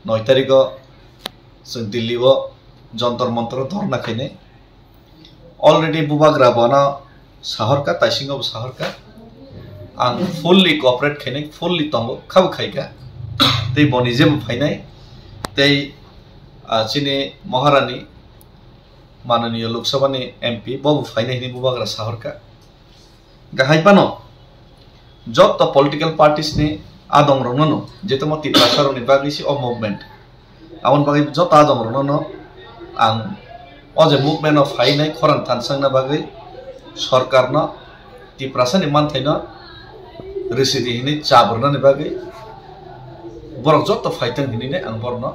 9 तारिख जों दिल्लीआव जन्तर मन्तर धरना खायने अलरेडी बुबाग्रा बना साहरका ताइसिंगाव साहरका आं फुल्ली कोअपरेट खायने फुल्ली तंगो खाबु खायगा तै बनि जेबो फायनाय तै चिनि महारानी माननीय लोकसभानि एमपी बबु फायनायनि बुबाग्रा साहरका गाहाय पानो जत पॉलिटिकल पार्टीज नि आदम रननो जेतो मति प्रसारनि बागैसि अ मुभमेंट आवन बागै जत आदम रननो आं अजे मुभमेंट अफ फायनाय खरान थानसांना बागै सरकारनो ति प्रसारनि मानथायनो रिसिदि हिनि चाबरनानि बागै बरक जत फायथों हिनिने आं बरनो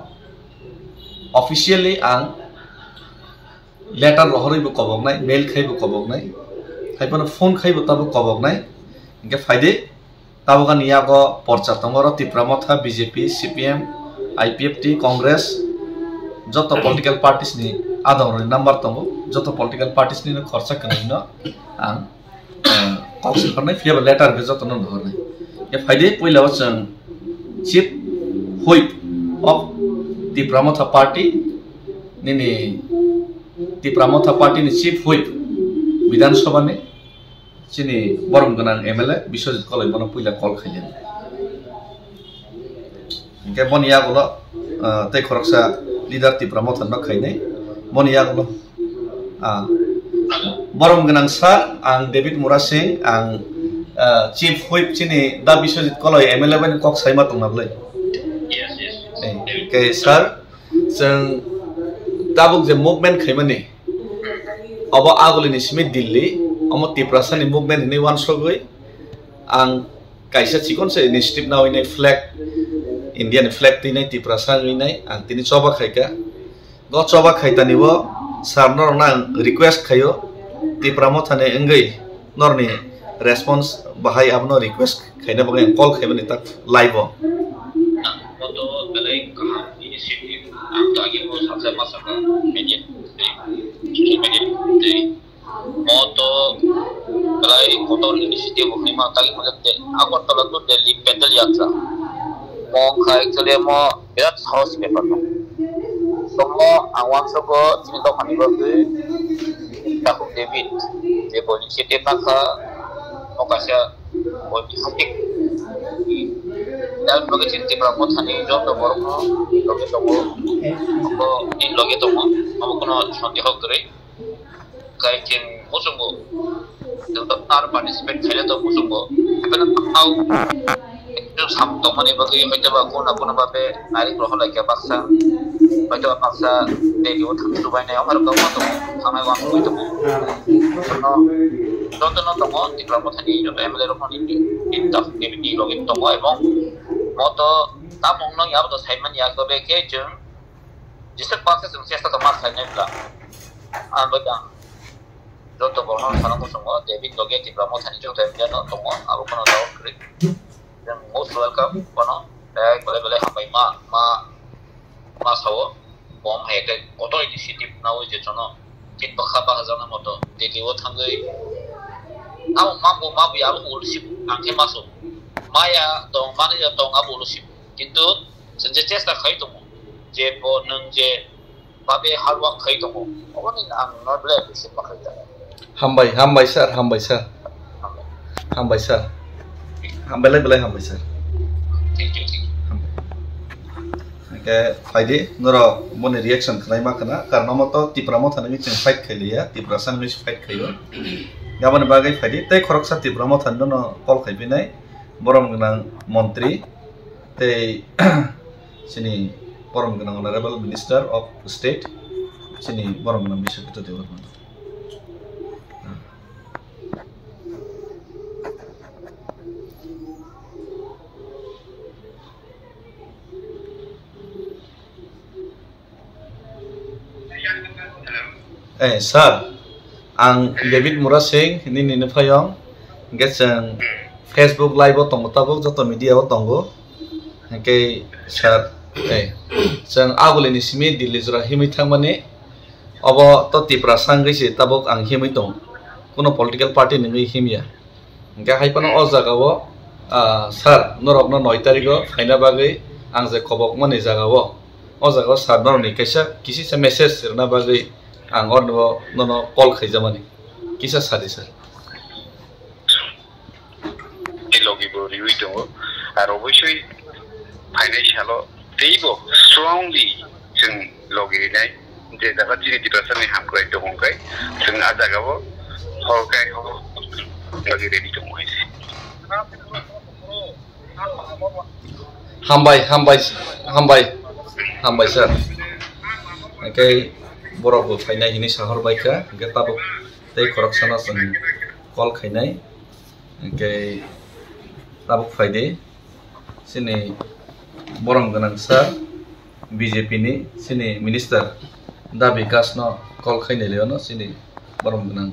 ऑफिशियली आं लेटर रहरैबो कबगनाय मेल खायबो कबगनाय खायफानो फोन खायबो ताबो कबगनाय इनके फायदे ताबो गानि यागो पर्चा तंगरो तिप्रामथा बीजेपी सीपीएम आईपीएफटी कांग्रेस जत पॉलिटिकल पार्टीज नि आदमनि नम्बर तंगो जत पॉलिटिकल पार्टीज नि खर्चा कनैनो आं काउन्सिल करनाय फियाबो लेटर बे जत न धरनाय ये फायदे पहिलाव जों चीफ व्हिप अफ तिप्रामथा पार्टी नि तिप्रामथा पार्टी नि चीफ व्हिप विधानसभा नि चिनी बरम गनां एमएलए विश्वजित कलै बन पहिला कल खायलेन इनके बनिया गलो तै खरकसा लिडार तिप्रामथा न खायनाय बनिया गलो बरम गनां सार आं डेभिड मुरा सिंह आं चीफ व्हिप चिनी दा विश्वजित कलै एमएलए बनि कक साइमा तंनाबलै के सर जों दाबुक जे मुभमेंट खायमानि अब आगोलिनि सिमे दिल्ली अमो तिप्रासानि मुभमेंट नि वान सगै आं कायसा चिकनसे इनिशिएटिभ नावैनाय फ्लैग इंडियानि फ्लैग तैनाय तिप्रासा गैनाय आं तिनि चबा खायका ग चबा खायतानिबो सारनो ना रिक्वेस्ट खायो तिप्रामथाने अंगै नरनि रेस्पॉन्स बाहाय आबनो रिक्वेस्ट खायना बगै कल खायमानि तक लाइव तो बेले कहा इनिशिएटिभ आं तागे वो सासे मासाका मेडिया मोतो बेले कोटोर इनिशिएटिभ हिमा तागे मजते आगरतला तो दिल्ली पैदल यात्रा मो खाय चले मो बिराट हाउस पेपर नो समो आवान सको जिनि दखानि बगे ताकु डेभिड जे बो इनिशिएटिभ नाखा मकासा बनि हातिक dan bagi cinti pramothani jondo borno loge tomo ko in loge tomo amo kono sondeho kore kai kin musumbo to tar participate khale to musumbo ebena au ekটু samto mane bagi hoyto ba kona babe nari groho lage baksa hoyto baksa dejo thamsu bai nai amar gawa to thamai wan hoyto no jondo no tomo ti pramothani jondo emle ro khoni tinta activity loge tomo ebong moto tamong nang yab to saiman ya ko be ke jung jisek pakse sung sesta to mas saine bla an badang joto bono sana ko sungo David loge ti pramothani jo tem jano tomo abo kono daw kri then most welcome kono back bele hamai ma sawo bom hete auto initiative na o je chono kin to khaba hazana moto dili o thangai aw mabu ya ulsip angke masuk Maya tong mana ya tong abu lusip, kintu senja cesta khai tomo, je po neng je babe halwa khai tomo, awani ang noble lusip pakai ta. Hambai sir, hambai sir, hambai sir. Thank you. Oke, faidi, noro mone reaction kenai makna, karena moto tipramothani ni ceng fight khai liya, tiprasan ni fight khayo. Gaman bagai faidi, tei khoroksa tipramothani no call khai binai. Borom genang Menteri, tei sini borom genang Honorable Minister of State, sini borom genang bisa kita dewan. Sir, ang David Murat Singh ini payong, gesang Facebook live tongo tabok joto media tongo ke sir jang agulini simi Delhi jora himi thangmani abo to tiprasang gise tabok ang himi tong kono political party ni himia ke haipano o jagao sir norok no 9 tarikh faina bagai ang je khobok mani jagao o jaga sarnar ni kisa message sirna bagui ang orno nono call khaijamani kisa sari sir logi bo riwi dongo ar obosoi financial teibo strongly जों logi nai je daga chini depression ni hamkrai dongkai जों a jaga bo horkai ho logi ready dong hoise hambai sir okay borok bo fainai hini sahor baika ge tabuk tei corruption जों call khainai okay tabuk faide sini borong ganang sir BJP ni sini minister da vikas no call khainai leono sini borong ganang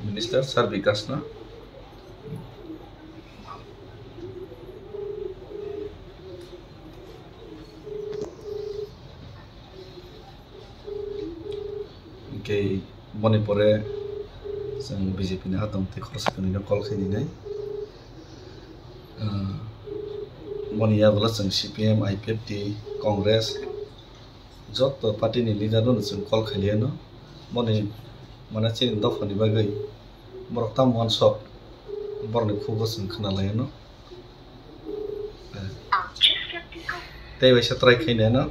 minister sir vikas no okay boni pore जों BJP ni hatam te khorsa kani no call khaini nai boni ya bola जों CPM IPFT Congress jot party ni leader no जों call khaili no boni mana chin dofani bagai borok tam one shot borni khubo जों khana lai no tei waisa try khaine no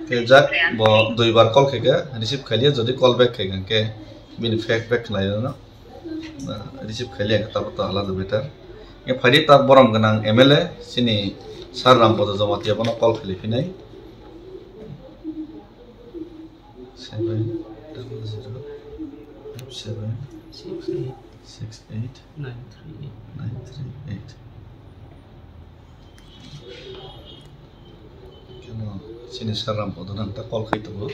के जाक बो दुई बार call खेगा receive खालिया जदि call back खेगा के बिन fake back खलायो न receive खालिया तब तो हला दो बेटर ये फडी तब बरम गनां एमएलए सिनी सार राम पद जमातिया बन कॉल खालि फिनाय 7006768 sini saram pada nanti call kita bu.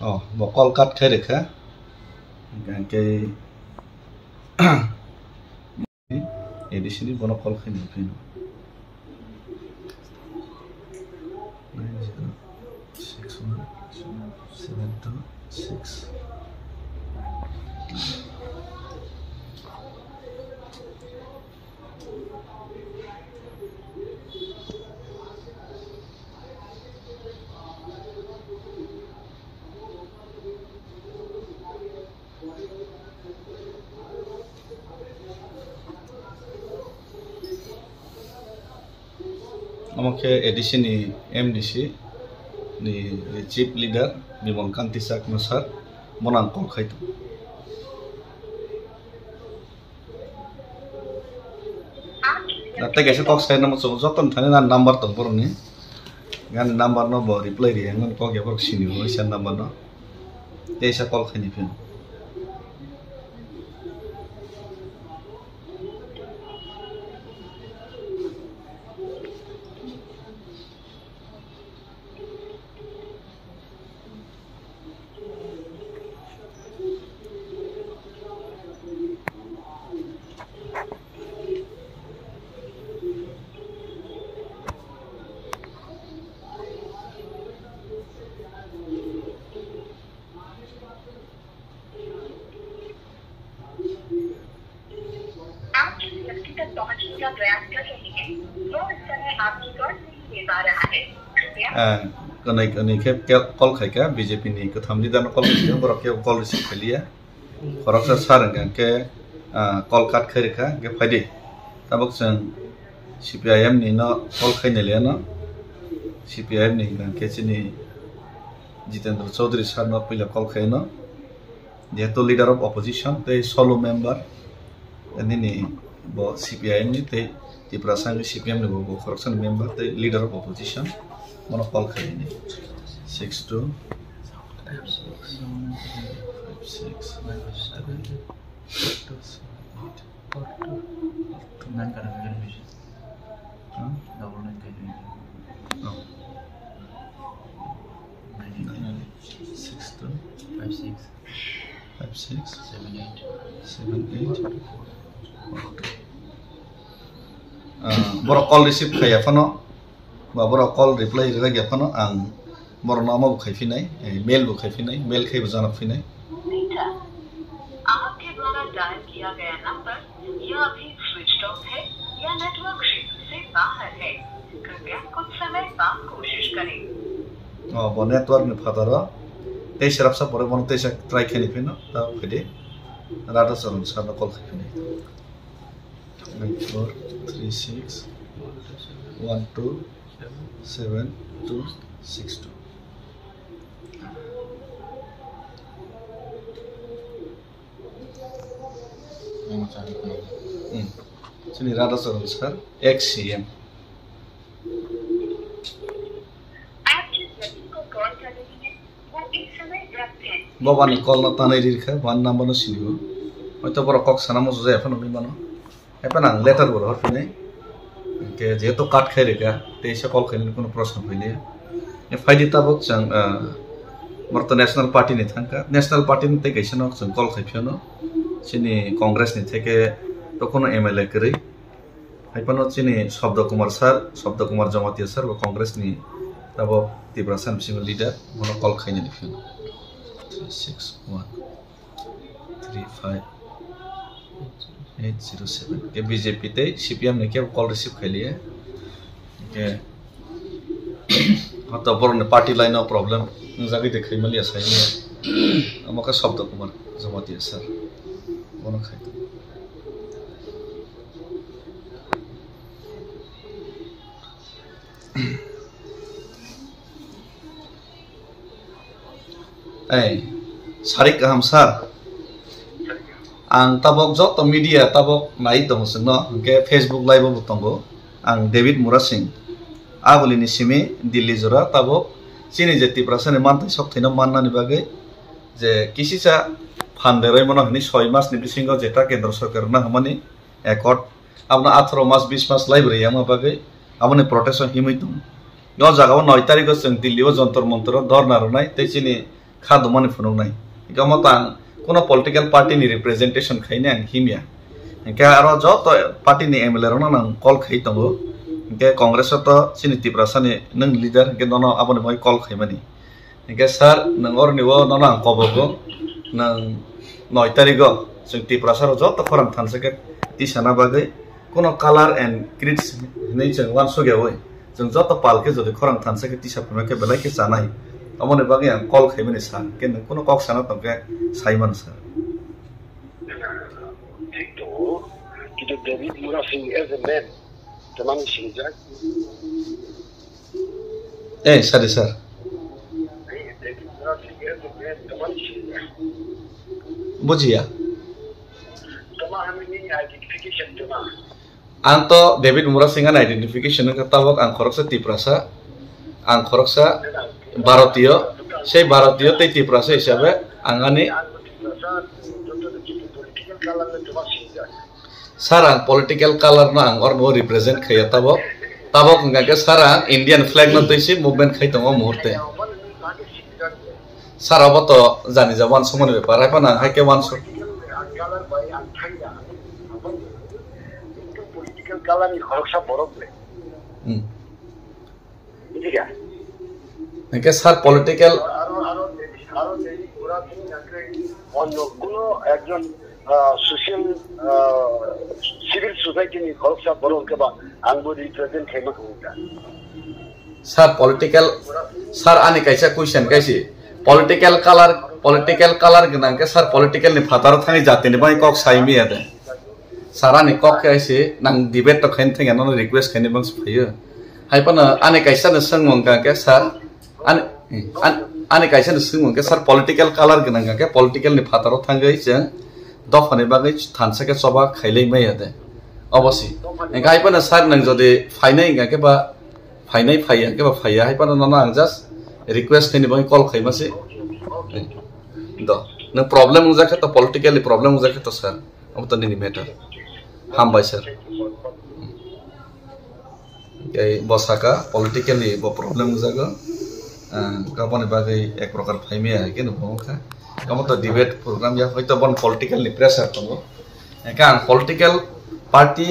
Oh, mau call cut khay được hả? Cái ini sini bono call khay được pin. 9061726. আমাকে এডিসি নি এমডিসি নি চিফ লিডার বিমল কান্তি চাকমা স্যার মনাং কল খাইতো natte gese kok sai namu joton thane na number tong porni gan number no bo reply ri ngon kok ya pork sini bo isa number no teisa call khani pin का प्रयास कर रहे हैं वो इस समय आपकी कॉल नहीं ले पा रहा है कनै खेब कल खायका बीजेपी नि कथाम लिदार कल खायका बरक के कल रिसीव खालिया खरकसा सारंगा के कल काट खैरखा के फायदे tabok sang CPIM ni no call khaine le no CPIM ni gan ke chini Jitendra Chaudhary sir no pila call khaino jehetu leader of opposition te solo member ini bo CPIM ni te Tripura Assemblly CPM ni bo correction member te leader of opposition mono call khaini 62 Boro call receive kaya fano ba boro call reply rega fano ang boro nama bu khai finai mail bu khai finai mail khai bujana finai आपके द्वारा dial किया गया number या अभी switch off है या network क्षेत्र से बाहर है कृपया कुछ समय बाद कोशिश करें bo network ni phatara tei serap sa pore bon tei sa try khani phino ta khide rada saron sa na call khani 9436 127262 sini rada saron sa XCM Bobani call na tanai rirkha ban number no sinigo hoito boro kok sana mo jai phano mi mano epan ang letter boro horfine ke jeto kat khai reka teisa call khaini kono proshno phile e faidi tabok chang marto national party ni thangka national party ni te kaisa no chang call khai phiono chini congress ni theke tokono MLA kri haipano chini Shabda Kumar Jamatia sir ba congress ni tabo Tripura Assemblly leader mono call khaini ni phiono 6135807 के BJP ते CPM ने क्या call receive कर लिया के हाँ तो बरों ने पार्टी लाइन ऑफ प्रॉब्लम जाके देखे मलिया सही में हमका शब्द कुमार जमाती है सर वो ना खाए Sarik kaham sar ang tabok joto media tabok nai tongo singno ke Facebook live bo tongo ang David Murasing abuli ni simi Delhi jora tabok chini je Tripura sane mantai sok thaino manna ni bagai je kisisa phanderoi mono ni 6 mas ni bisingo jeta kendra sarkar na hamani accord abna 18 mas 20 mas library ama bagai amane protection himaitum yo jagao 9 tarikh sing Delhi o jantar mantar dharna ronai te chini khadu mani phunong nai gamatang kono political party ni representation khaine ang himya ke aro joto party ni MLA rona nang call khai tongo ke congress to chini Tripura sane nang leader ke nono abone moi call khaimani ke sir nang or ni wo nono ang kobogo nang 9 tarikh sing Tripura sar joto forum thanse ke tisana bagai kono color and creeds nei chang wan so ge oi jeng joto palke jodi khorang thanse ke tisa phame ke belai ke chanai amone bagi ang call khaimani sir ke kono kok sana to ke Simon sir Tito kita David Murasing as a man teman sinjak sorry sir David Murasing as a man teman sinjak bujia teman ini identification teman anto David Murasing an identification ka tabok ang khoroksa Tripura sa ang khoroksa Bharatiyo sei Bharatiyo te Tripura sa hisabe angani sarang political color na ang or no represent khaya tabok nga ke sarang Indian flag no toisi movement khai tongo muhurte sarabo to jani jawan somone bepar hai pana hai ke wan so political color ni khoroksa boroble bujiga ke sar political aro nei pura thing nakre onno kono ekjon social civil society ni khoroksa boron ke ba angbo represent khema kuta sir political sir ani kaisa question kaisi political color gnang ke sir political ni phatar thangi jati ni bai kok saimi ade sarani kok ke isi nang debate to khain thing no request khain bang phayo hai pana ane kaisa na sangmong ka ke sar ane kaisa na sangmong ke sar political color gnang ka ke political ni phataro thangai jeng dofane bagai thansa ke soba khailei mai ade obasi engai pana sar nang jodi phainai ga ke ba phainai phaya ke ba phaya hai pana nana ang just request khain bang call khai mase do na problem uja ke to politically problem uja ke to sir अब तो नहीं matter हम भाई sir ये बसा का politically वो problem जगह कबने बागे एक प्रकार फाइमे है कि नुबो का कम तो डिबेट प्रोग्राम या होय तो बन पॉलिटिकली प्रेशर तो का पॉलिटिकल पार्टी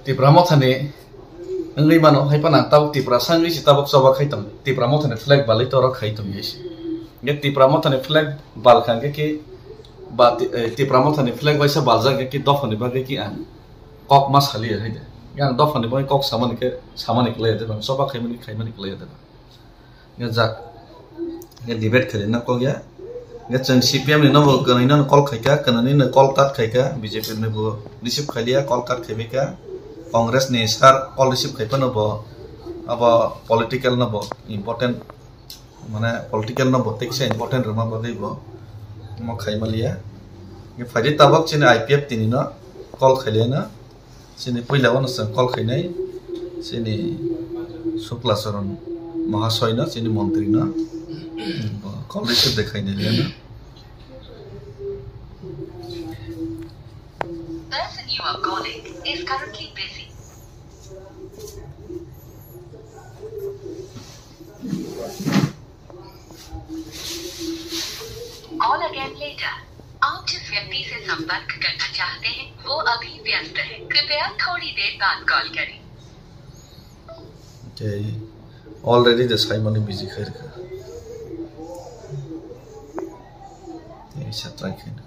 तिब्रामो थाने नंगै मानो हाय पना ताव तिब्रा सांगै सि ताबक सबा खाइतम तिब्रामो थाने फ्लैग बालै तो र खाइतम ये तिब्रामो थाने फ्लैग बाल खांगे कि बात तिब्रामो थाने फ्लैग वैसा बाजा के दफने बागे कि आं कक मास खाली है दे यां दफने बागे कक सामान निकले दे बन सबा खाइमनि निकले दे या जा या डिबेट करे ना को गया या जों सीपीएम नि नबो गनैना कल खाइका कननि न कल काट खाइका बीजेपी नि बो रिसीव खालिया कल काट खाइबिका कांग्रेस नि सार कल रिसीव खाइपन बो अब पॉलिटिकल नबो इंपोर्टेंट माने पॉलिटिकल नबो तेक्से इंपोर्टेंट रमा बागे बो म खाइमलिया ये फाइदे तबक चिने आईपीएफ तिनी न कल खाइले न चिने पहिला वन कल खाइनाय चिने शुक्लाचरण महाशय न चिने मन्त्री न कल रिसिभ देखाइने न person you are calling is currently busy. Call again later. आप जिस व्यक्ति से संपर्क करना चाहते हैं वो अभी व्यस्त है, कृपया थोड़ी देर बाद कॉल करें। Okay, already the Simon busy khair ka. ये छत्रा के ना,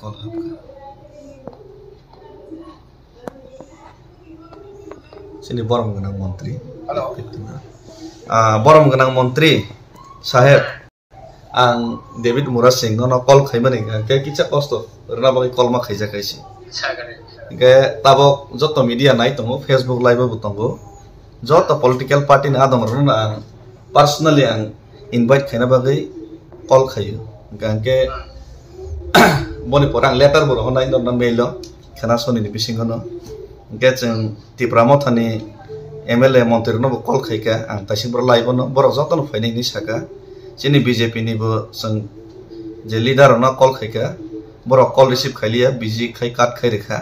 call hab ka. Sini Borom Ganang Menteri. Hello. Borom Ganang Menteri, Sahib. आं डेभिड मुराज सिंह न कल खाइमनि के किचा कष्ट रना बागै कल मा खाइजा खाइसि के ताबो जत मीडिया नाइ तंगो फेसबुक लाइव बुतंगो जत पॉलिटिकल पार्टी न आदम रन पर्सनली आं इनवाइट खाइना बागै कल खाइयो गांके बनि पर आं लेटर बर हनाय न मेल खाना सनि बिसिंग न के जों तिब्रामो थानि एमएलए मन्त्री न कल खाइका आं तासिंबर लाइव न बर जत न फाइनायनि साका चिनी बीजेपी नि बो जों जे लीडर न कल खाइका बर कल रिसीव खाइलिया बिजी खाइ काट खाइ रेखा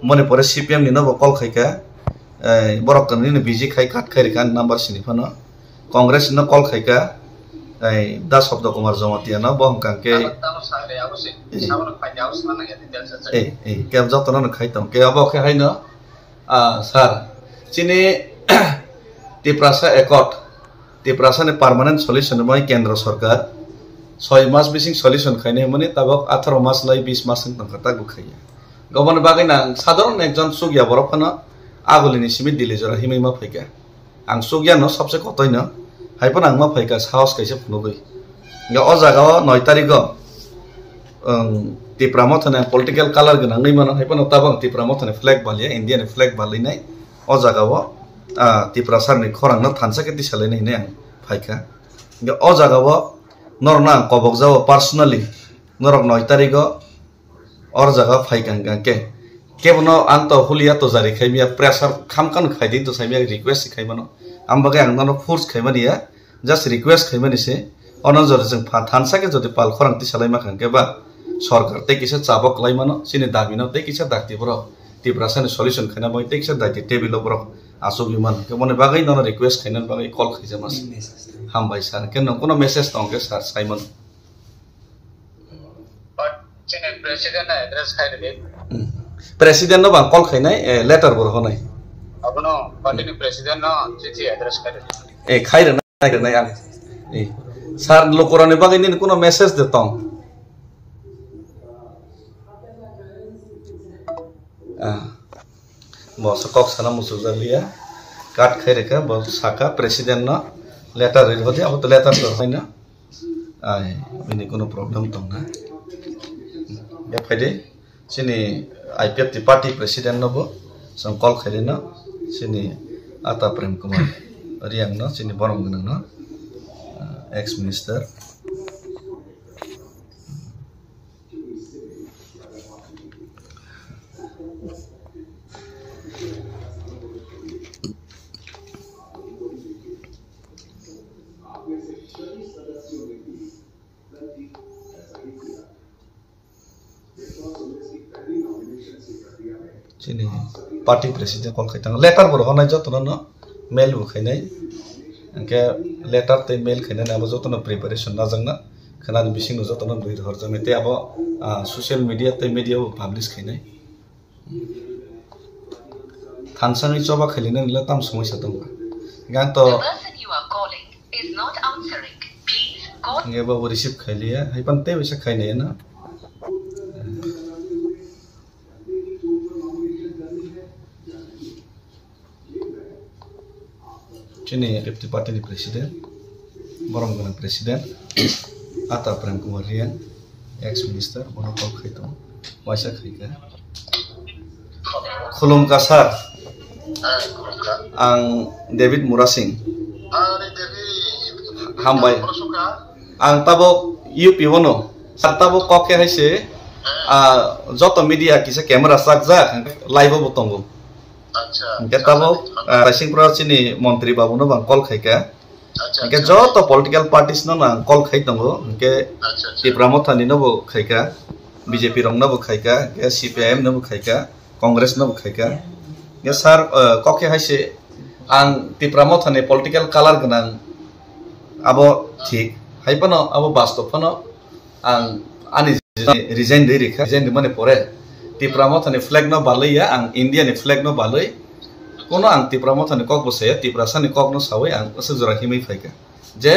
मने परे सीपीएम नि न बो कल खाइका बर कनि न बिजी खाइ काट खाइ रेखा नम्बर सिनि फन कांग्रेस न कल खाइका दा शब्द कुमार जमातिया न बहम कांके के जतन न खाइतम के अब के हैन सर चिनी तिप्रासा एकट तिप्रासा ने परमानेंट सॉल्यूशन में केंद्र सरकार 6 मास बिसिंग सॉल्यूशन खाइने मने तबक 18 मास लै 20 मास तंखता गुखाइया गवन बागै ना साधारण एकजन सुगिया बरफन आगुलिनि सिमित दिले जरा हिमैमा फैका आं सुगिया न सबसे कतै न हाइपन आंमा फैका साहस कैसे फुनुगै ग अ जागा 9 तारिख तिप्रामो थने पॉलिटिकल कलर गनांगै मन हाइपन तबक तिप्रामो थने फ्लैग बालिया इंडियन फ्लैग बालिनाय अ जागा तिप्रासार नि खरांग न थानसा के दिसालायनाय ने आं फाइका ग अ जागा नरना कबक जाव पर्सनली नरक 9 तारिख और जगह फाइका के केबनो आंत हुलिया तो जारि खाइमिया प्रेशर खामकान खाइदि तो साइमिया रिक्वेस्ट खाइमनो आम बगे आं ननो फोर्स खाइमनिया जस्ट रिक्वेस्ट खाइमनि से अनजर जों थानसा के जदि पाल खरांग दिसालायमा खांके बा सरकार ते किसे चाबक लाइमनो सिनि दाबिनो ते किसे दाक्ति बरो तिब्रासानि सॉल्यूशन खाइना बय ते किसे दाइति टेबिल बरो आसुगिमान के मने बागै ननो रिक्वेस्ट खाइनन बागै कल खाइजामास हम भाई सर के न कोनो मेसेज दं के सर साइमन चिने प्रेसिडेंट एड्रेस खाइले प्रेसिडेंट न बा कल खाइनाय लेटर बर होनाय अबनो पार्टी प्रेसिडेंट न चिठी एड्रेस खाइले खाइरे नागिरनाय आं सर लोकरानि बागै नि कोनो मेसेज देतों बस कक साना मुसुजालिया काट खाइरेका बस साका प्रेसिडेंट न लेटर रे होदे अब तो लेटर तो हैन आइ बिनि कोनो प्रॉब्लम दं ना या फाइदे sini IPF ti party president no bo sang call khaile no sini Ata Prem Kumar Riang no sini borom gunang no ex minister sini party president call khaitang letter bor honai jotno no mail bu khainai angke letter te mail khainai abo jotno preparation na jangna khanan bising jotno dui hor jame te abo social media te media bu publish khainai thansang choba khailina nila tam samoisa dong gang to The person you are calling is not answering. Please call. nge ba receive khailia hai pan te bisa khainai na Sini Deputy Party President, Borom Gunang President, Ata Prem Kumar Riang, ex Minister, Bono Kol Khaitong, Waisa Khaika. Khulum Kasar, ang David Murasing, Hambai, ang tabok UP Wono, sa tabok koke haise, joto media kisa camera sakja, live botongo. Kita tahu, racing pro sini Menteri Babu no bang call khaika. Kita joto political parties no nang call khai tongo. Kita di Pramothani no bo khaika, BJP rong no bo khaika, kita CPIM no bo khaika, Congress no bo khaika. Kita sar koke haise ang di Pramothani political color ganang abo thik. Hai pano abo bastop pano ang ani resign dari kha, resign di mana pore. Ti Pramothani flag no balai ya ang India ni flag no balai kono ang ti Pramothani kok bose ti prasani kok no sawai ang asujura himai phaika je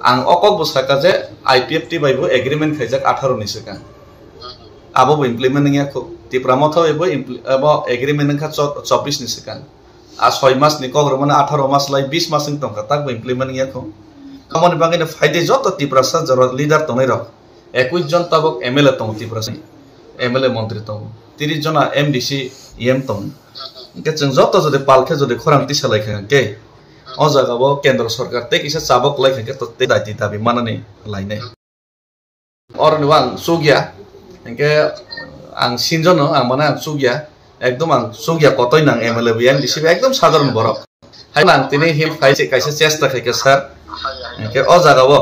ang okok bosaka je IPF ti baibo agreement khaijak 18 ni saka abo bo implement ngia ko ti Pramotho ebo agreement kha 24 ni saka a 6 mas ni kok romana 18 mas lai 20 mas ning tongka tak bo implement ngia ko kamoni bangi ne faide joto ti prasa jara leader tongai rok 21 jon tabok MLA tong ti prasani MLA মন্ত্রী তং 30 জনা MDC EM তং কে जों যত যদি পালখে যদি খরাংতি সালাই খাকে অ জাগাবো কেন্দ্র সরকার তে কিসে চাবক লাই খাকে তো তে দায়িত্ব দাবি মানানি লাইনে অরনি আং সুগিয়া কে আং সিনজন আং মানে আং সুগিয়া একদম আং সুগিয়া কতই নাং MLA MDC একদম সাধারণ বরক হাই নাং তিনি হেল্প খাইছে কাইছে চেষ্টা খাইকে স্যার কে অ জাগাবো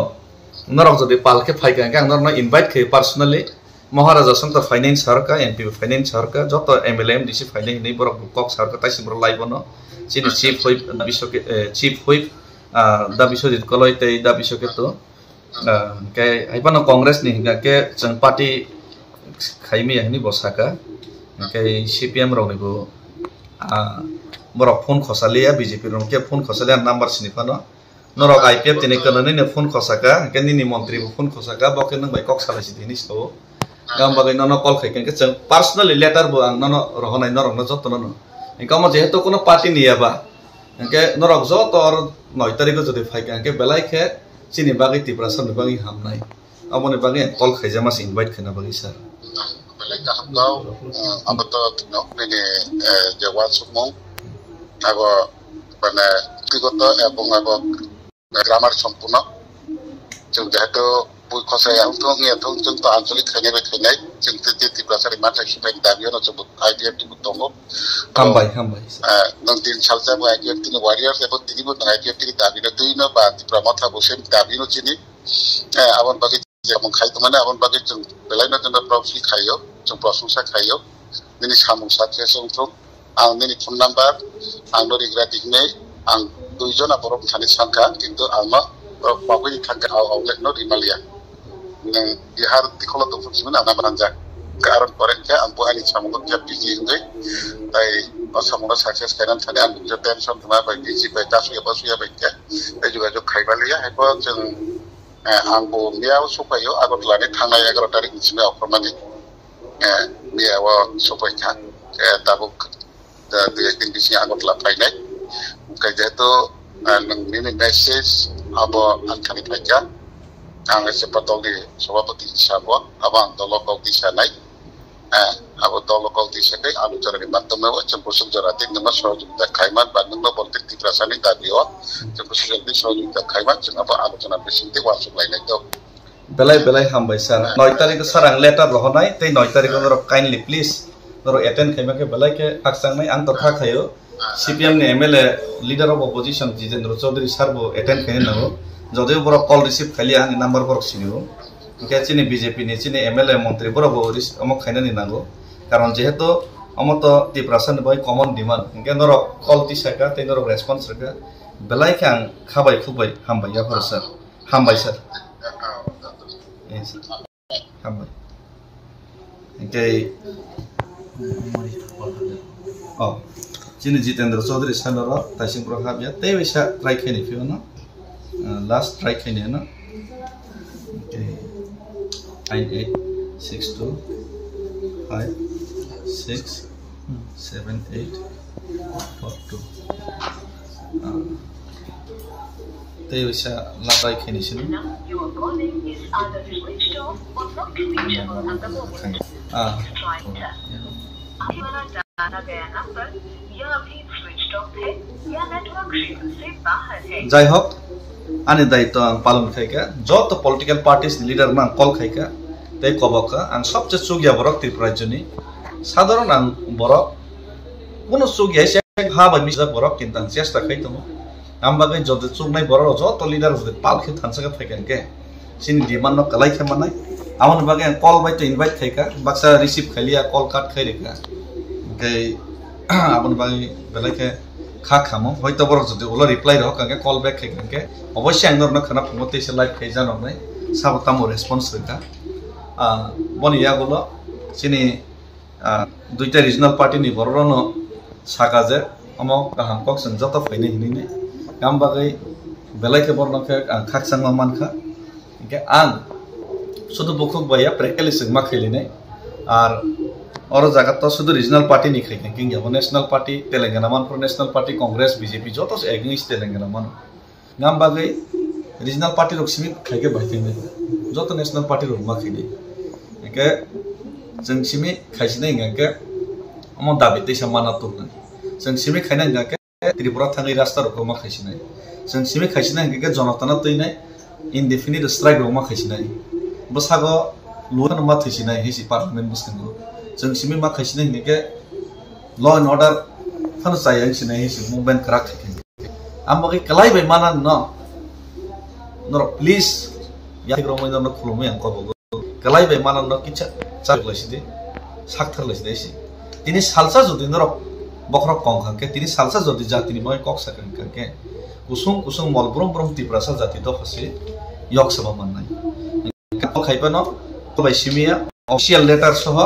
নরক যদি পালখে ফাইকে আং নরন ইনভাইট খাই personally Maharaja Santa Finance Sarka, NP Finance Sarka, Joto MLM, DC Finance, neighbor of Cox Sarka, Taisibro Libono, Chini Chief Whip, Chief Whip, Dabisho Coloite, Dabishoketo, Ipano Congress, Ningake, San Party Kaimi, and Nibosaka, CPM Ronibo, Morok Pun Kosalia, BJP Ronke Pun Kosalia, number Sinifano, Norok IPF, Tinekan, Pun Kosaka, Kenini Montri, Pun Kosaka, Boken by Cox Salasidinis. Gam bagai nono call khai kan ke personally letter bo ang nono rohonai norong no joto nono engka mo jehetu kono party niya ba engke norok joto or 9 tarikh jodi phai kan ke belai khe chini bagai ti prasan bagai hamnai amone bagai call khai jamas invite khana bagai sir belai ka hamgau abato nok ne jawa sumong ago bana tigoto ebong ago grammar সম্পূর্ণ जों जेहेतु बुइ खसाय आंथों ने थों जों तो आंचलिक खाने बे खाने जों ति प्रसारि माथा सिबाय दाबियो न जों आइडिएफ ति दंगो हामबाय नों दिन सालजा बो आइडिएफ ति वारियर्स एबो तिनिबो आइडिएफ ति दाबिनो दुइनो बा ति प्रमाथा बोसेन दाबिनो चिनि आबन बागै जों खायतो माने आबन बागै जों बेलायनो जों प्रफि खायो जों प्रशंसा खायो दिनै सामु साथे जों आं दिनै फन नाम्बार आं नरिग्रा दिगने आं दुइजना बरफ थानि सांखा किन्तु आंमा बागै थांगा आवलेट न रिमालिया नों बिहार तिखला दं फुसिमोन आना बानजा कारण परेनका आं बहानि सामु के बिजि हिंदै ताइ असमना सक्सेस खायनान थाने आं जे टेनसन थमा बाय बिजि बाय तासुया बासुया बायके ए जुगा खायबालिया हेबो जों आंबो मियाव सफायो आगत लाने थांनाय 11 तारिख सिम अफरमानि मियाव सफायखा दाबो दुइ दिन बिसि आगत ला फायनाय ओंखाय जेहेतु नोंनि मेसेज आबो आंखानि फायजा आं एसे पतलनि सभापति हिसाबै आबो आं दलक दिसानाय abo dolokol diseke alucana ke maktame wa cempusuk jarati nungma sahojogita khaiman ba nungma boltik tiprasani dabio cempusuk jarati sahojogita khaiman jeng abo alucana bisingti wasuk lainai to belai hambai sir 9 tarik sarang letter rohonai tei 9 tarik noro kindly please noro attend khaima ke belai ke aksang nai ang torkha khayo CPM ni MLA leader of opposition Jitendra Chaudhary sir bo attend khaine nago jodeu boro call receive khali ang number borok sinibo ke chini BJP ni chini MLA মন্ত্রী বড় বড় আমক খাইনা নি নাগো কারণ যেহেতু আমতো টিপ্রাসান বই common demand কে নর call তি সাকা তে নর রেসপন্স রকা বেলাই খাং খাবাই খুবাই হামবাই ইয়া ফর স্যার হামবাই স্যার yes হামবাই কে chini Jitendra Chaudhary sanor taising pro habya te wisa try khaini fio no last try khaini no 9862567842 te wisa latai khini sin You are calling is either switched off or not reachable at the moment. Try it. आपका डाला गया number या अभी switch off है या network क्षेत्र से बाहर है jai hok ani daitto ang palon khaika joto political parties leader na call khaika tei koboka ang sobche chugya borok tripurajoni sadharon ang borok kono chugya se ha ba misa borok kintan chesta khaitomo ambagai jodo chugnai borok joto leader jodi palkhe thansaka thaiken ke sini demand no kalai khamanai amon bagai call by to invite khaika baksa receive khalia call cut khaireka ke amon bagai belake खा खामो হয়তো বড় যদি OLA reply রহ কাকে call back খাইকে অবশ্যই আইনর না খানা ফমতে এসে লাইভ খাই জানো নাই সাবতামো রেসপন্স রেখা বনিয়া গুলো চিনি দুইটা রিজনাল পার্টি নি বড়রনো সাকাজে আমো কাহাম ককসন যত ফাইনে হিনিনে গাম বাগৈ বেলাইকে বর্ণকে খাকসাং মানখা কে আং শুধু বখক বাইয়া প্র্যাকটিক্যালি সিগমা খেলিনে আর और जगत तो शुद्ध रीजनल पार्टी नहीं खाई किंग या नेशनल पार्टी तेलंगाना मान पर नेशनल पार्टी कांग्रेस बीजेपी जो तो एग्निस्ट तेलंगाना मान नाम बागै रीजनल पार्टी रोक्सिमी खाइके बाइथिं जो तो नेशनल पार्टी रोमा खाइदे के जोंसिमी खाइसिने इंगाके अम दाबि दैसा माना तो जोंसिमी खाइना इंगाके त्रिपुरा थाङै रास्ता रोमा खाइसिने जोंसिमी खाइसिने इंगाके जनताना तैनाय इनडेफिनिट स्ट्राइक रोमा खाइसिने बसागो लोन मा थैसिनाय हिसि पार्लियामेन्ट बुसखंगो जोंसिमी मा खाइसिने इंगाके लॉ एंड ऑर्डर फन सायं सिने हिसि मूवमेंट करा खाइके आमबगे कलाई बाय माना न नर प्लीज या ग्रोमै न खुलुमै आं कबो कलाई बाय माना न किचा चागलासिदे साकथारलासिदे एसे तिनि सालसा जदि नर बखरक कंखाके तिनि सालसा जदि जातिनि मय कक साकनके कुसुम कुसुम मलब्रम ब्रम तिप्रासा जाति दफसे यक्सबा माननाय खाइबा न बाय सिमिया ऑफिशियल लेटर सह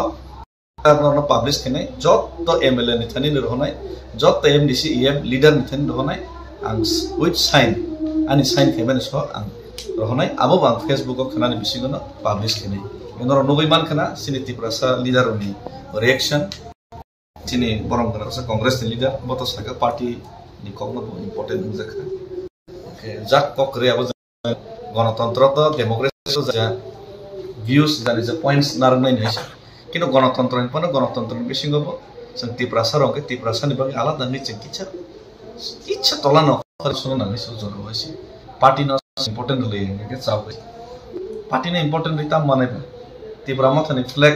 न पब्लिश खने जत एमएलए नि थानि रहनाय जत एमडीसी ईएम लीडर नि थानि रहनाय आं विथ साइन आनि साइन खाइबानि सह आं रहनाय आबो आं फेसबुक खनानि बिसिगन पब्लिश खने नर नगैमान खना सिनि तिप्रासा लीडरनि रिएक्शन सिनि बरमगरा कांग्रेस नि लीडर बत साका पार्टी नि कगनो इम्पोर्टेंट जाखा ओके जाक ककरे आबो गणतंत्र त डेमोक्रेसी जा व्यूज जानि जा पॉइंट्स नारनाय नैसे किन्तु गणतन्त्रनि पनि गणतन्त्रनि बिसिङबो जों तिप्रासा रंके तिप्रासानि बागै आलादा निचे किच्छा तला न खरसनो नानै सुजरो होइसे पार्टी न इम्पोर्टेन्ट ले के चावै पार्टी ने इम्पोर्टेन्ट रिता माने तिप्रा माथानि फ्लैग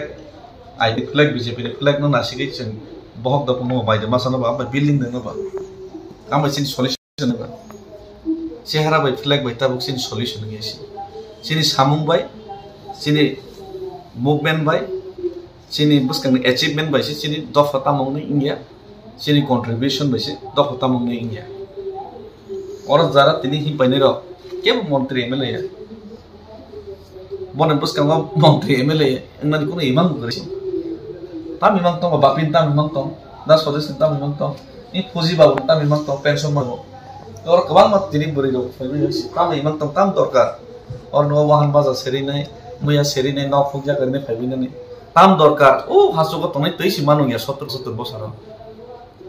आइडि फ्लैग बीजेपी नि फ्लैग न नासिगै जों बहक दप न बायदे मासानो बा बिल्डिं दङ बा काम सिन सल्युशन बा चेहरा बाय फ्लैग बाय ताबुक सिन सल्युशन गेसि सिनि सामुं बाय सिनि मुभमेन्ट बाय सिनि बुसकांनि अचिभमेन्ट बायसे सिनि दफा तामंनि इंडिया सिनि कन्ट्रिब्यूशन बायसे दफा तामंनि इंडिया और जारा तिनि हि पाइने र के मंत्री एमएलए बने बुसकांगा मंत्री एमएलए इंगनानि कोनो इमां गरि ताम इमां त बापिन ताम इमां त दा सदस्य ताम इमां त इ फुजि बाबु ताम इमां त पेंशन मागो और गोबां मा तिनि बोरै र फाइबो ताम इमां त ताम दरकार और न वाहन बाजार सेरिनाय मैया सेरिनाय न फुजा गर्ने फाइबिनानि ताम दरकार ओ हासुको तनै तैसि मानु या 70 बছर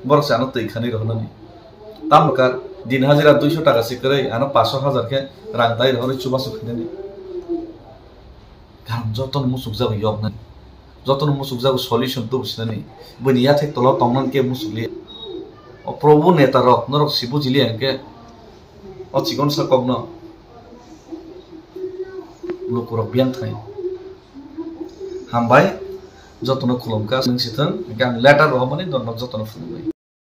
बरस आनो तै खानि रहनानि ताम दरकार दिन हाजिरा 200 টাকা सिकरै आनो 500,000 के रां दाइ रहरै चुबासु खैनानि गाम जतन मुसुक जाबाय यगनानि যতন মুসুক যাবো সলিউশন তো বুঝিনি বই ইয়া থেকে তলা তংনান কে মুসুকলি ও প্রভু নেতা রক নরক সিবু জিলি আনকে ও চিকন সাকক ন লোকরক বিয়ান থাই হামবাই যতন খুলমকা নोंसिथों गां लेटार रह माने दनक जतन फुंबाय।